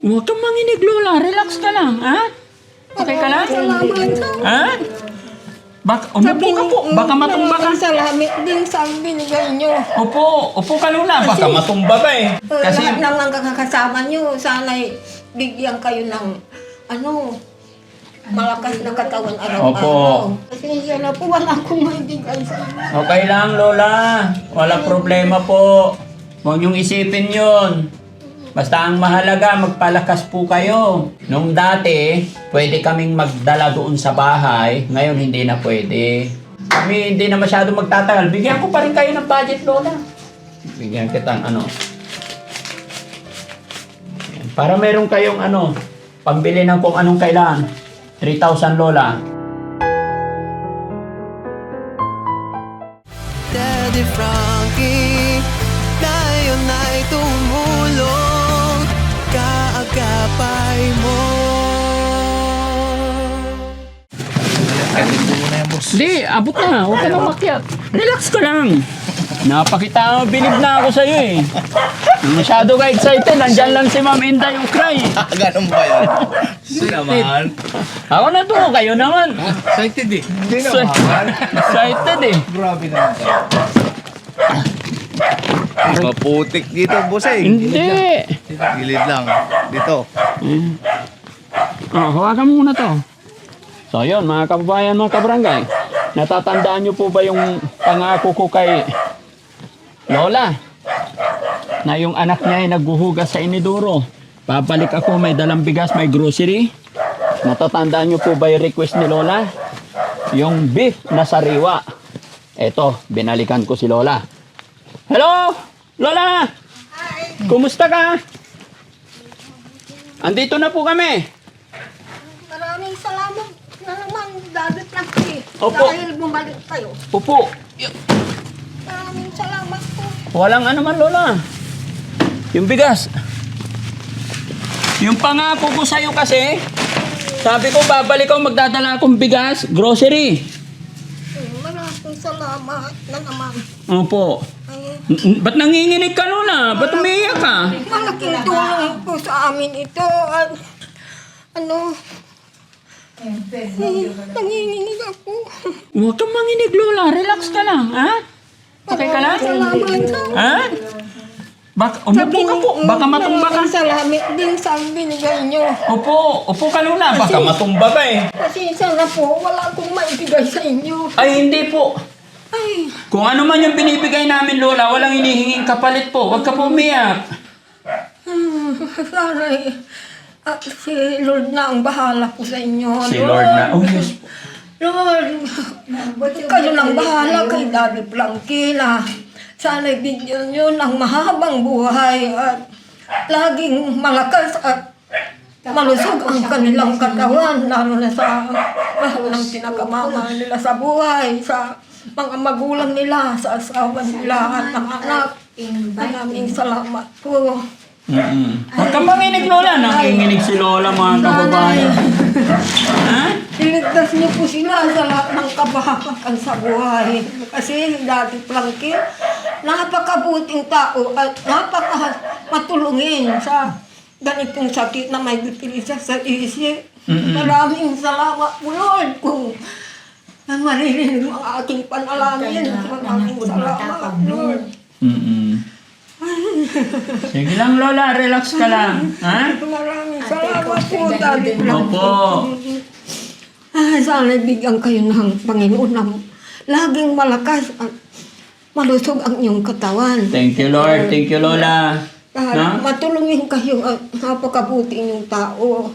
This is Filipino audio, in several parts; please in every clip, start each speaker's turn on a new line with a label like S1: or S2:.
S1: Huwag kang manginig, Lola. Relax ka lang, ha? Okay ka lang? Ha? Umupo ka po. Baka matumba ka.
S2: Salamat din sa binigay nyo.
S1: Upo ka, Lola. Baka matumba ka eh. Kasi,
S2: Lahat ng mga kakasama nyo, sana'y bigyan kayo ng, malakas na katawan araw-araw.
S1: Opo.
S2: Kasi na po, wala akong maibigay sa inyo.
S1: okay lang, Lola. Wala problema po. Huwag niyong isipin yun. Basta ang mahalaga, magpalakas po kayo. Nung dati, pwede kaming magdala doon sa bahay. Ngayon, hindi na pwede. Kami hindi na masyado magtatagal. Bigyan ko pa rin kayo ng budget, Lola. Bigyan kita ng Yan. Para meron kayong pambili ng kung anong kailangan. 3,000, Lola.
S3: Daddy Frankie, ngayon ay tumulong, kaagapay mo.
S1: Hindi, abot na. Huwag ka na makyat. Relax ka lang. Napakita mo, bilib na ako sa'yo eh. Masyado ka excited. Nandyan lang si Ma'am Inda yung cry.
S4: Ganun ba yun? Hindi naman.
S1: Ako na to, kayo naman.
S4: Excited eh. Hindi
S1: Excited eh.
S4: Grabe naman. Maputik dito, bossing.
S1: Hindi.
S4: Gilid lang. Dito.
S1: Hawakan mo muna to. So yun, mga kababayan, mga kabarangay. Natatandaan nyo po ba yung pangako ko kay Lola? Na yung anak niya ay naghuhugas sa inidoro. Babalik ako, may dalang bigas, may grocery. Natatandaan nyo po ba yung request ni Lola? Yung beef na sariwa. Eto, binalikan ko si Lola. Hello! Lola!
S2: Hi!
S1: Kumusta ka? Andito na po kami.
S2: Maraming salamat na naman, Daddy Frankie.
S1: Opo.
S2: Dahil bumalik kayo.
S1: Upo.
S2: Maraming salamat po.
S1: Walang man, Lola. Yung bigas. Yung pangako ko sa'yo kasi, sabi ko babalik ako, magdadala akong bigas, grocery.
S2: Maraming salamat na naman.
S1: Opo.
S2: Ay,
S1: Ba't nanginginig ka, Lola? Ba't umiiyak ka?
S2: malaking tulong po sa amin ito. At nanginginig ako.
S1: Huwag kang manginig, Lola. Relax ka lang, ha? Okay ka lang?
S2: Salamat.
S1: Ha? Umupo ka po. Baka matumba ka.
S2: Salamat din sa binigay nyo.
S1: Upo ka, Lola. Baka matumba ka eh.
S2: Pasensya na po, wala akong maibigay sa inyo.
S1: Ay, hindi po.
S2: Ay,
S1: Kung ano man yung binibigay namin, Lola, walang hinihinging kapalit po. Huwag ka po umiyak.
S2: sorry. At si Lord na ang bahala po sa inyo.
S1: Si Lord na. Oh, yes po.
S2: Lord, kayo nang bahala kay Daddy Frankie na sana'y bigyan nyo ng mahabang buhay at laging malakas at malusog ang kanilang katawan, lalo na sa lahat ng pinakamama nila sa buhay, sa mga magulang nila, sa asawa nila at mga anak. Maraming salamat po.
S1: Huwag kang manginig, Lola. Nanginginig si Lola, mga kababayan. Ha?
S2: Iligtas niyo po sila sa lahat ng kabahakan sa buhay. Kasi Daddy Frankie, napakabuting tao at napakamatulungin sa ganitong sakit na may depresya sa isip. Maraming salamat po, Lord, kung maririnig ang aking panalangin. Maraming salamat, Lord.
S1: Sige lang, Lola. Relax ka lang. Ha?
S2: Maraming salamat po, Daddy Frankie.
S1: Opo.
S2: Sana bigyan kayo ng Panginoon na laging malakas at malusog ang iyong katawan.
S1: Thank you, Lord. Thank you, Lola.
S2: Matulungin kayo at napakabuti inyong tao.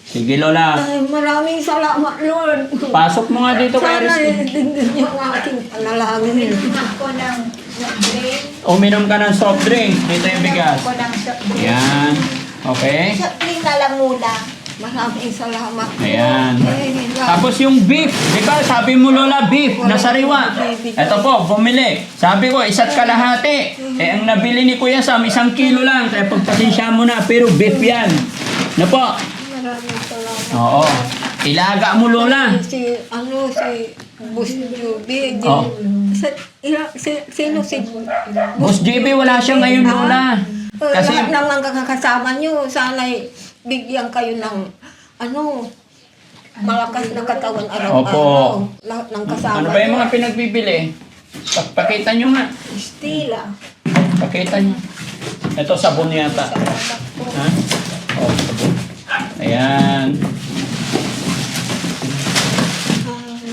S1: Sige, Lola.
S2: Ay, maraming salamat, Lord.
S1: Pasok mo nga dito kay
S2: Sana
S1: Rizky.
S2: dindig niyo ang aking panalangin.
S5: Ako ng drink.
S1: Uminom ka ng soft drink. Dito yung bigas.
S5: Ako ng shot drink.
S1: Yan. Okay?
S5: Shot drink na lang muna.
S2: Maraming salamat.
S1: Ayan.
S2: Ay,
S1: Tapos yung beef, di ba? Sabi mo, Lola, beef na sariwa. Ito po, bumili. Sabi ko, isa't kalahati. Eh, ang nabili ni Kuya Sam, 1 kilo lang. Kaya pagpasensya mo na, pero beef yan. Na po?
S2: maraming salamat.
S1: Oo. Ilaga mo, Lola.
S2: Si Boss Juby.
S1: Oh.
S2: Sino si
S1: Boss JB, wala siya ngayon, Lola. Kasi-
S2: lahat ng mga kasama nyo, sana'y bigyan kayo ng, malakas na katawan araw-araw.
S1: Opo.
S2: Lahat ng kasama
S1: Ano ba yung
S2: nyo.
S1: mga pinagbibili? Pakita nyo nga.
S2: Stila.
S1: Pakita nyo. Ito, sabon yata.
S2: Salamat po.
S1: Ha? Oh, sabon. Ayan.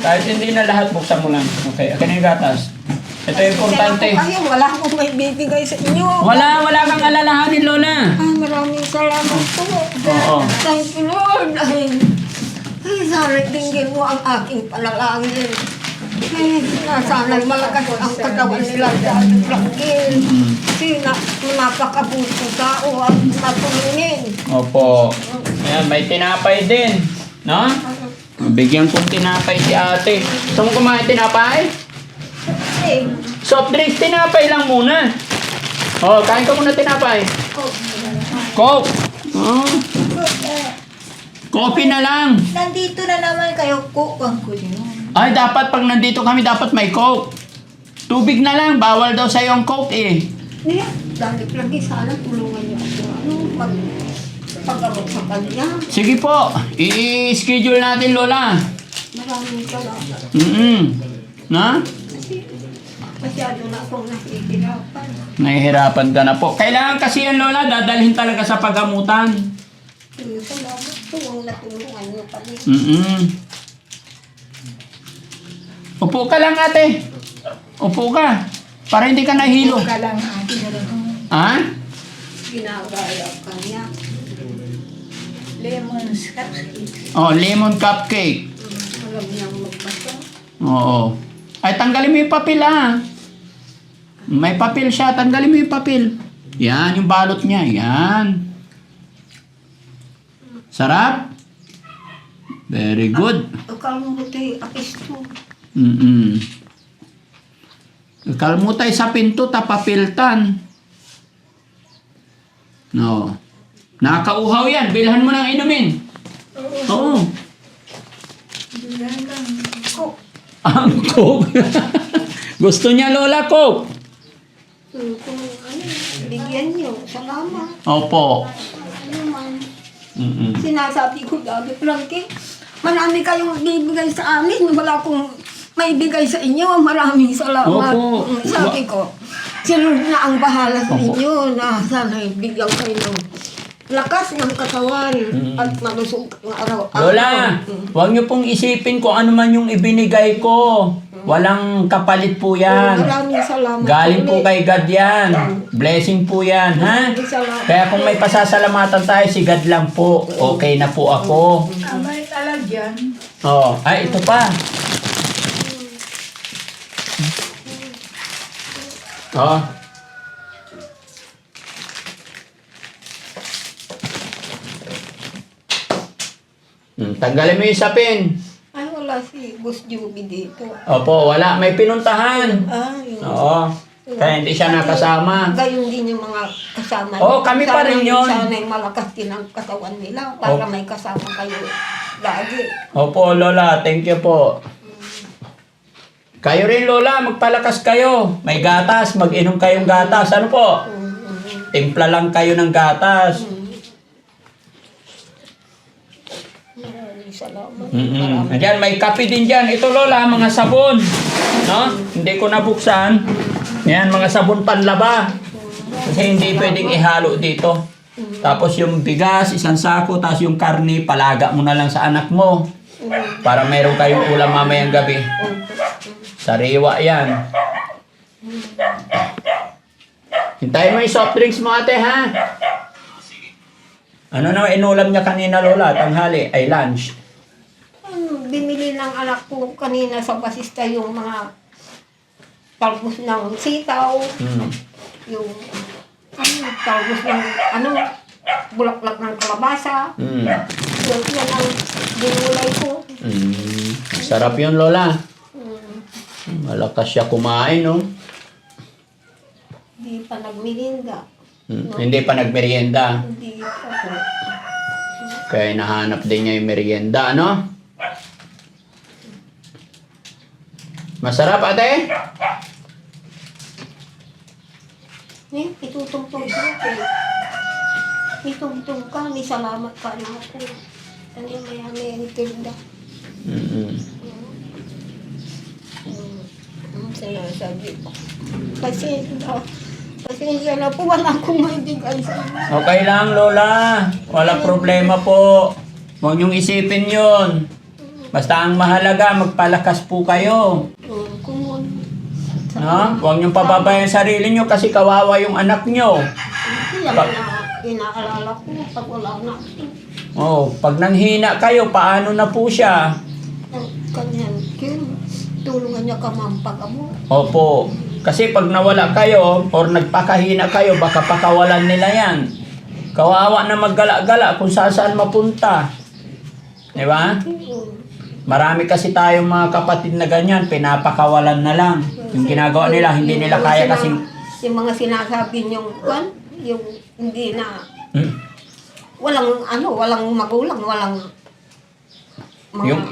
S1: Kahit hindi na lahat, buksan mo lang. Okay, akin na yung gatas. Ito yung importante.
S2: Kasi wala akong may bibigay sa inyo.
S1: Wala kang alalahanin, Lola.
S2: Maraming salamat po.
S1: Oo.
S2: Thank you, Lord. Ay, sana tingin mo ang aking panalangin. Sana'y malakas ang katawan nila dahil Franklin. Kasi napakabuti tao at matulungin.
S1: Opo. Ayan, may tinapay din. No? Bigyan kong tinapay si ate. Gusto mo kumain tinapay?
S2: Eh,
S1: Soft drinks, tinapay lang muna. Oh, kain ka muna tinapay. Coke. Oh, coffee na lang.
S5: Nandito na naman kayo, kukang ko din.
S1: Ay, dapat pag nandito kami, dapat may Coke. Tubig na lang. Bawal daw sa'yo ang Coke eh.
S2: dahil lagi sana tulungan niyo ako. Paggamot sa kanya.
S1: Sige po. I-schedule natin, Lola.
S2: Maraming salamat.
S1: Na?
S2: Kasi masyado na akong nahihirapan.
S1: Nahihirapan ka na po. Kailangan kasi yan, Lola, dadalhin talaga sa paggamutan.
S2: Salamat po ang natulungan niyo kami.
S1: Upo ka lang, ate. Upo ka. Para hindi ka nahilo.
S5: Ka lang ate na rin.
S1: Ha?
S2: Ginagaya ka niya.
S5: Lemon cupcake.
S1: Oh, lemon cupcake.
S2: Alam niyang magbasa.
S1: Oo. Ay, tanggalin mo yung papel, ah. May papel siya. Tanggalin mo yung papel. Yan, yung balot niya. Yan. Sarap? Very good.
S2: Kalmuti, apisto.
S1: Kalmutay sa pinto, tapapiltan. No. Nakakauhaw yan. Bilhan mo ng inumin. Oo.
S2: Ko.
S1: Ang Coke. Gusto niya, Lola, Coke.
S2: Kung bigyan niyo, salamat.
S1: Opo.
S2: Ano man. Sinasabi ko dati, Frankie, marami kayong bibigay sa amin. Wala akong may bigay sa inyo. Maraming salamat.
S1: Opo.
S2: Sabi ko, si Lord na ang bahala sa
S1: Opo.
S2: inyo na sana bigyan kayo ng lakas ng katawan at malusog ng araw-araw.
S1: Lola, huwag niyo pong isipin kung ano man yung ibinigay ko. Walang kapalit po yan.
S2: Maraming salamat.
S1: Galing po
S2: ulit.
S1: kay God yan. Blessing po yan, ha?
S2: Maraming salamat.
S1: Kaya kung may pasasalamatan tayo, si God lang po. Okay na po ako.
S5: May talagyan.
S1: Oh, ay, ito pa. Oh. Tanggalin mo yung sapin.
S2: Ay, wala si Boss Juby dito.
S1: Opo, wala. May pinuntahan.
S2: Ay,
S1: Oo. Kaya hindi siya nakasama.
S2: gayon din yung mga kasama
S1: Oo,
S2: niyo.
S1: kami pa rin yun.
S2: Sana'y malakas din ang katawan nila para
S1: Oo.
S2: may kasama kayo lagi.
S1: Opo, Lola. Thank you po. Kayo rin, Lola. Magpalakas kayo. May gatas. Mag-inom kayong gatas. Ano po? Timpla lang kayo ng gatas.
S2: Maraming salamat.
S1: Ayan, may kape din dyan. Ito, Lola, mga sabon. No? Hindi ko nabuksan. Yan, mga sabon panlaba. Kasi hindi pwedeng ihalo dito. Tapos yung bigas, isang sako, tapos yung karne, palaga mo na lang sa anak mo. Para meron kayong ulam mamayang gabi. Sariwa yan. Hintayin mo yung soft drinks mo, ate, ha? Ano na inulam niya kanina, Lola? Tanghali, ay lunch.
S2: Bimili ng anak ko kanina sa basista yung mga talbos ng sitaw, yung talbos ng bulaklak ng kalabasa. Yan ang binulay ko.
S1: Sarap yun, Lola. Malakas siya kumain, no?
S2: Hindi pa nagmirinda.
S1: Hindi pa nagmerienda.
S2: Hindi pa po.
S1: Kaya nahanap din niya yung merienda, no? Masarap, ate?
S2: Itutungtong ko. Itungtong ka, may salamat ka na ako. Ano may tinda. Ang sinasabi ko. Pasensya na po, wala akong maibigay sa inyo.
S1: Okay lang, Lola. Walang problema po. Huwag niyong isipin yun. Basta ang mahalaga, magpalakas po kayo.
S2: Kung
S1: No? Huwag niyong pababayan sarili niyo kasi kawawa yung anak niyo.
S2: yan na inaalala ko pag wala na ako.
S1: Oh, pag nanghina kayo, paano na po siya?
S2: Kanyan, tulungan niya ka mampagamo.
S1: Opo. Kasi pag nawala kayo or nagpakahina kayo, baka pakawalan nila yan. Kawawa na maggala-gala kung saan mapunta. Di ba? Marami kasi tayong mga kapatid na ganyan, pinapakawalan na lang. Yung ginagawa nila, hindi nila kaya kasi...
S2: Yung mga sinasabi niyong yung hindi na... Walang magulang, walang...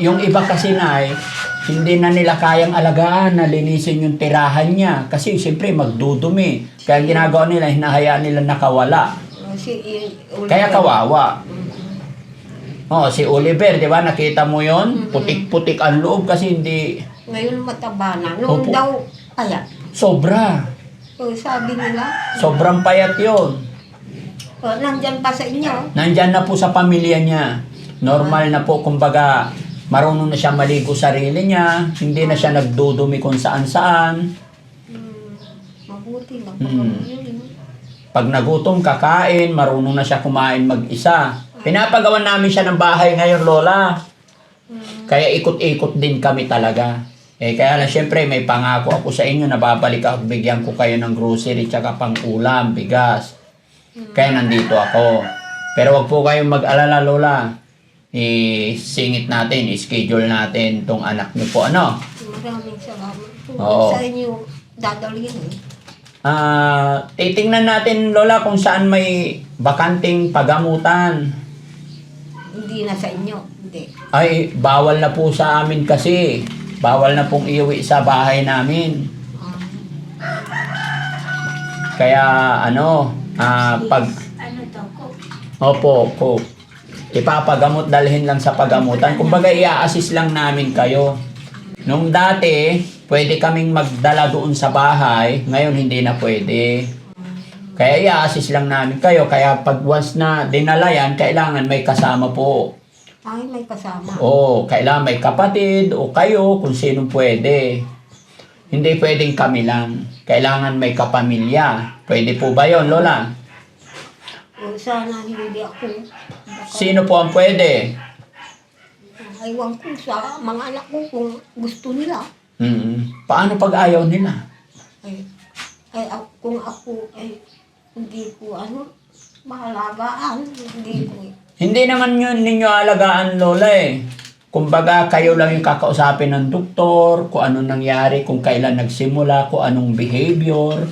S1: Yung iba kasi na hindi na nila kayang alagaan na linisin yung tirahan niya. Kasi siyempre magdudumi. Kaya ang ginagawa nila, hinahayaan nila nakawala. Kaya kawawa. Oh, si Oliver, di ba? Nakita mo yon? Putik-putik ang loob kasi hindi...
S2: Ngayon mataba na. Noong
S1: Opo.
S2: daw, payat.
S1: Sobra.
S2: Sabi nila,
S1: Sobrang payat yon.
S2: nandyan pa sa inyo.
S1: Nandyan na po sa pamilya niya. Normal na po, kumbaga, marunong na siya maligo sarili niya. Hindi na siya nagdudumi kung saan-saan.
S2: Mabuti,
S1: Pag nagutom, kakain. Marunong na siya kumain mag-isa. Pinapagawan namin siya ng bahay ngayon, Lola. Kaya ikot-ikot din kami talaga. Kaya lang, syempre, may pangako ako sa inyo na babalik ako, bigyan ko kayo ng grocery, tsaka pang ulam, bigas. Kaya nandito ako. Pero wag po kayong mag-alala, Lola. I-singit natin, i-schedule natin tong anak niyo po, ano?
S2: Maraming salamat po.
S1: Oo.
S2: Sa inyo, dadalhin eh.
S1: Titingnan natin, Lola, kung saan may bakanting pagamutan.
S2: Hindi na sa inyo. Hindi.
S1: Ay, bawal na po sa amin kasi. Bawal na pong iuwi sa bahay namin. Kaya, pag...
S5: Ano to ko?
S1: Opo. Ipapagamot, dalhin lang sa pagamutan. Kumbaga, i-assist lang namin kayo. Nung dati, pwede kaming magdala doon sa bahay. Ngayon, hindi na pwede. Kaya i-assist lang namin kayo. Kaya pag once na dinala yan, kailangan may kasama po.
S2: Ay, may kasama.
S1: Oo, kailangan may kapatid o kayo kung sino pwede. Hindi pwedeng kami lang. Kailangan may kapamilya. Pwede po ba yon, Lola?
S2: O, sana hindi ako.
S1: Sino po ang pwede?
S2: Aywan ko sa mga anak ko kung gusto nila.
S1: Paano pag ayaw nila?
S2: Kung ako hindi ko mahalagaan, hindi ko
S1: Hindi naman yun ninyo alagaan, Lola Kumbaga, kayo lang yung kakausapin ng doktor, kung ano nangyari, kung kailan nagsimula, kung anong behavior,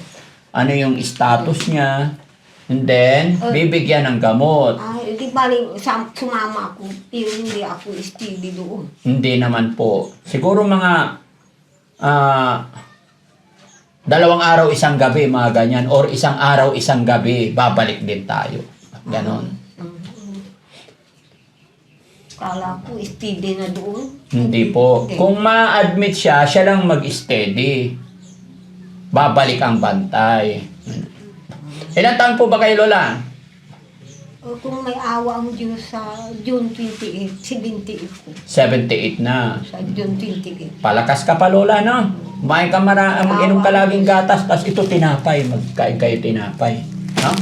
S1: ano yung status niya. And then, bibigyan ng gamot.
S2: di bali sumama ako, pero hindi ako steady doon.
S1: Hindi naman po. Siguro mga 2 araw, 1 gabi, mga ganyan. Or 1 araw, 1 gabi, babalik din tayo. Ganon.
S2: Kala ko steady na doon.
S1: Hindi po. Kung ma-admit siya, siya lang mag-steady. Babalik ang bantay. Ilan taon po ba kayo, Lola?
S2: Kung may awa ang Diyos sa June 28, 78 ko.
S1: 78 na.
S2: Sa June 28.
S1: Palakas ka pa, Lola, no? Kumain ka mag-inom ka laging gatas, tapos ito tinapay. Magkain kayo tinapay. No?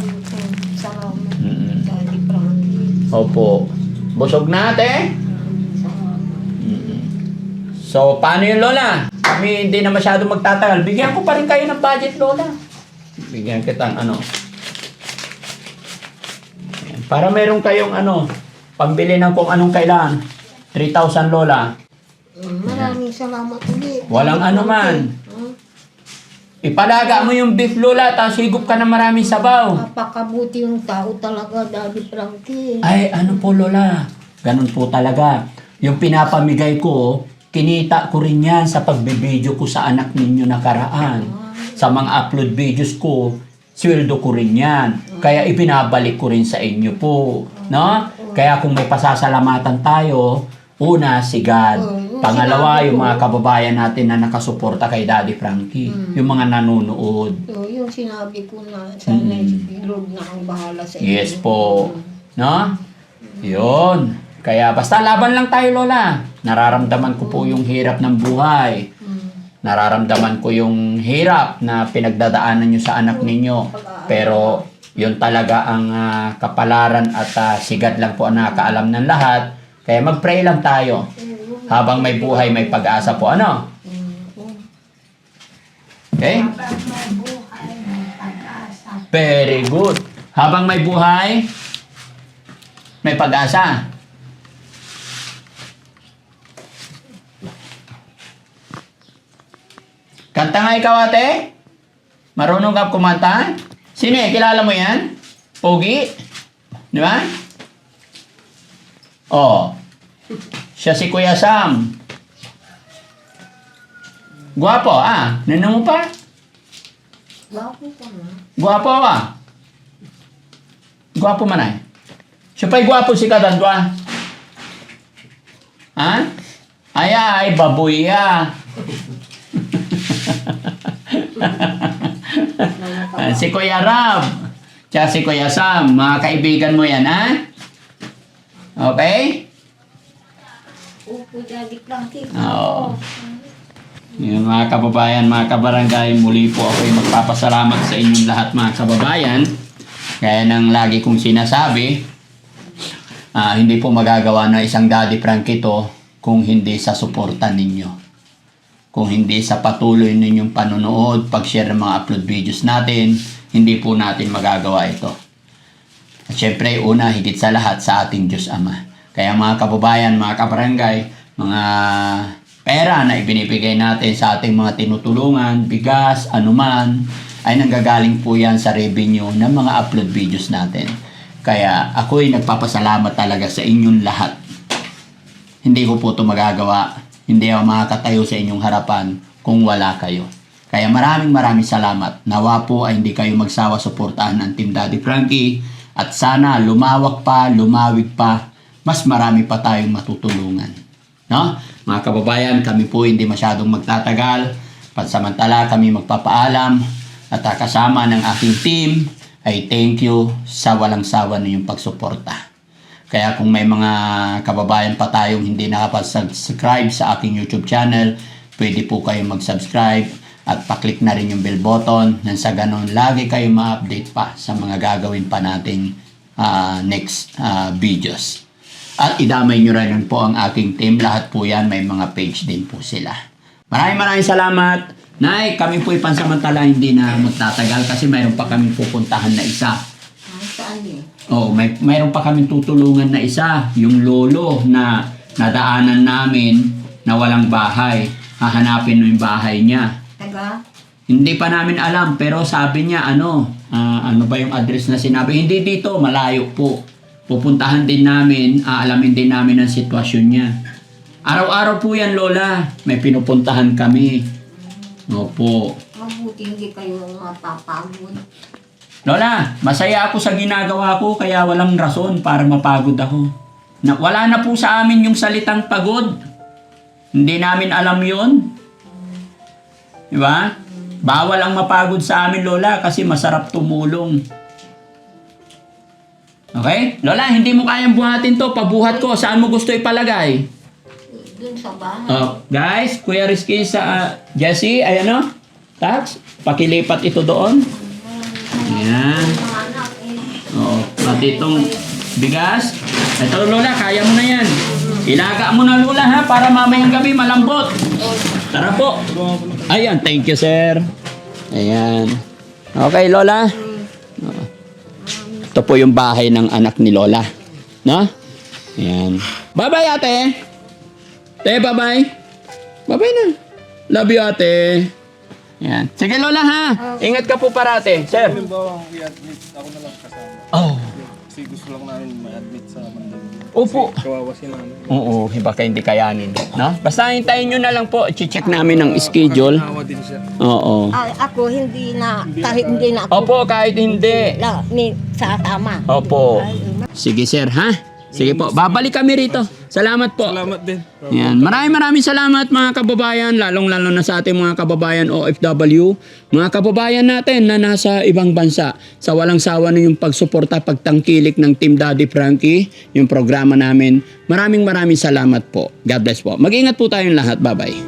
S2: Salamat. Daddy Frankie.
S1: Opo. Busog na, ate?
S2: Salamat.
S1: So, paano yun, Lola? Kami hindi na masyado magtatagal. Bigyan ko pa rin kayo ng budget, Lola. Bigyan kita ng ano. Ayan. Para meron kayong pambili ng kung anong kailangan. 3,000, Lola.
S2: Maraming salamat ulit.
S1: Walang ano man. Ipalaga mo yung beef, Lola, tapos higop ka ng maraming sabaw.
S2: Napakabuti yung tao talaga, Daddy Frankie.
S1: Ay, ano po, Lola? Ganun po talaga. Yung pinapamigay ko, kinita ko rin yan sa pagbibideo ko sa anak ninyo nakaraan. Sa mga upload videos ko, sweldo ko rin yan. Kaya ibinabalik ko rin sa inyo po. No? Kaya kung may pasasalamatan tayo, una, si God. Pangalawa, yung mga kababayan natin na nakasuporta kay Daddy Frankie. Yung mga nanonood.
S2: So, yung sinabi ko na sana si Lord na ang bahala sa inyo.
S1: Yes po. No? Yun. Kaya basta laban lang tayo, Lola. Nararamdaman ko po yung hirap ng buhay. Nararamdaman ko yung hirap na pinagdadaanan nyo sa anak ninyo. Pero yun talaga ang kapalaran at sigad lang po ang nakakaalam ng lahat. Kaya mag-pray lang tayo. Habang may buhay, may pag-asa po. Ano? Okay?
S5: Habang may buhay, may pag-asa.
S1: Very good. Habang may buhay, may pag-asa. Kanta nga ikaw, ate. Marunong ka kumanta? Sino eh? Kilala mo yan? Pogi? Di ba? Oh. Siya si Kuya Sam. Guwapo, Nanong mo pa?
S2: Bago pa na.
S1: Guwapo, Guwapo man ay. Siya pa'y guwapo si Kadandwa. Ha? Ay, baboy Si Kuya Rab. Tsaka si Kuya Sam. Mga kaibigan mo yan, ha? Okay?
S2: Opo, Daddy Frankie.
S1: Oo. Yung mga kababayan, mga kabarangay, muli po ako ay magpapasalamat sa inyong lahat, mga kababayan. Kaya nang lagi kong sinasabi, hindi po magagawa ng isang Daddy Frankie to kung hindi sa suporta ninyo. Kung hindi sa patuloy ninyong panonood, pag-share ng mga upload videos natin, hindi po natin magagawa ito. At syempre, una, higit sa lahat, sa ating Diyos Ama. Kaya mga kababayan, mga kabarangay, mga pera na ibinibigay natin sa ating mga tinutulungan, bigas, anuman, ay nanggagaling po yan sa revenue ng mga upload videos natin. Kaya ako'y nagpapasalamat talaga sa inyong lahat. Hindi ko po ito magagawa. Hindi ako makakatayo sa inyong harapan kung wala kayo. Kaya maraming salamat. Nawa po ay hindi kayo magsawa suportahan ng Team Daddy Frankie. At sana lumawak pa, lumawig pa, mas marami pa tayong matutulungan. No? Mga kababayan, kami po hindi masyadong magtatagal. Pansamantala kami magpapaalam. At kasama ng aking team ay thank you sa walang sawa ninyong pagsuporta. Kaya kung may mga kababayan pa tayong hindi nakapag-subscribe sa aking YouTube channel, pwede po kayong mag-subscribe at paklik na rin yung bell button nang sa ganon lagi kayong ma-update pa sa mga gagawin pa nating next videos. At idamay nyo rin po ang aking team. Lahat po yan, may mga page din po sila. Maraming salamat. Nay, kami po pansamantala hindi na magtatagal kasi mayroon pa kaming pupuntahan na isa.
S2: Saan yun?
S1: Oh, mayroon pa kaming tutulungan na isa. Yung lolo na nadaanan namin na walang bahay. Hahanapin mo yung bahay niya.
S2: Taga?
S1: Hindi pa namin alam, pero sabi niya, ano ba yung address na sinabi? Hindi dito, malayo po. Pupuntahan din namin, aalamin din namin ang sitwasyon niya. Araw-araw po yan, Lola. May pinupuntahan kami. Opo.
S2: Mabuti hindi kayo mapapagod.
S1: Lola, masaya ako sa ginagawa ko, kaya walang rason para mapagod ako. Wala na po sa amin yung salitang pagod. Hindi namin alam yon. Diba? Bawal ang mapagod sa amin, Lola, kasi masarap tumulong. Okay? Lola, hindi mo kayang buhatin to. Pabuhat ko. Saan mo gusto ipalagay?
S2: Doon sa bahay.
S1: Oh, guys, Kuya Rizky sa Jessie, ayan o. Tax, pakilipat ito doon. Ayan.
S2: Mga anak
S1: Oo, pati itong bigas. Ito, Lola, kaya mo na yan. Ilaga mo na, Lola, ha, para mamayang gabi malambot. Tara po. Ayan, thank you, sir. Ayan. Okay, Lola. Ito po yung bahay ng anak ni Lola. No? Ayan. Bye-bye, ate. Te, bye-bye. Bye-bye na. Love you, ate. Ayan. Sige, Lola, ha. Ingat ka po parate. Sir.
S4: Halimbawa, i-admit ako na lang kasama.
S1: Oh.
S4: Kasi gusto lang namin ma-admit sa Mandaluyong.
S1: Opo. Oo, baka hindi kayanin. No? Basta hintayin nyo na lang po. I-check namin ang schedule. Oo.
S2: Ay, ako hindi na, kahit hindi na ako
S1: Opo, kahit hindi.
S2: sa tama.
S1: Opo. Sige sir, ha? Sige po, babalik kami rito. Salamat po.
S6: Salamat din.
S1: Yan. Maraming salamat mga kababayan, lalong-lalo na sa ating mga kababayan OFW, mga kababayan natin na nasa ibang bansa. Sa walang sawa na yung pagsuporta, pagtangkilik ng Team Daddy Frankie, yung programa namin. Maraming salamat po. God bless po. Mag-ingat po tayong lahat. Bye-bye.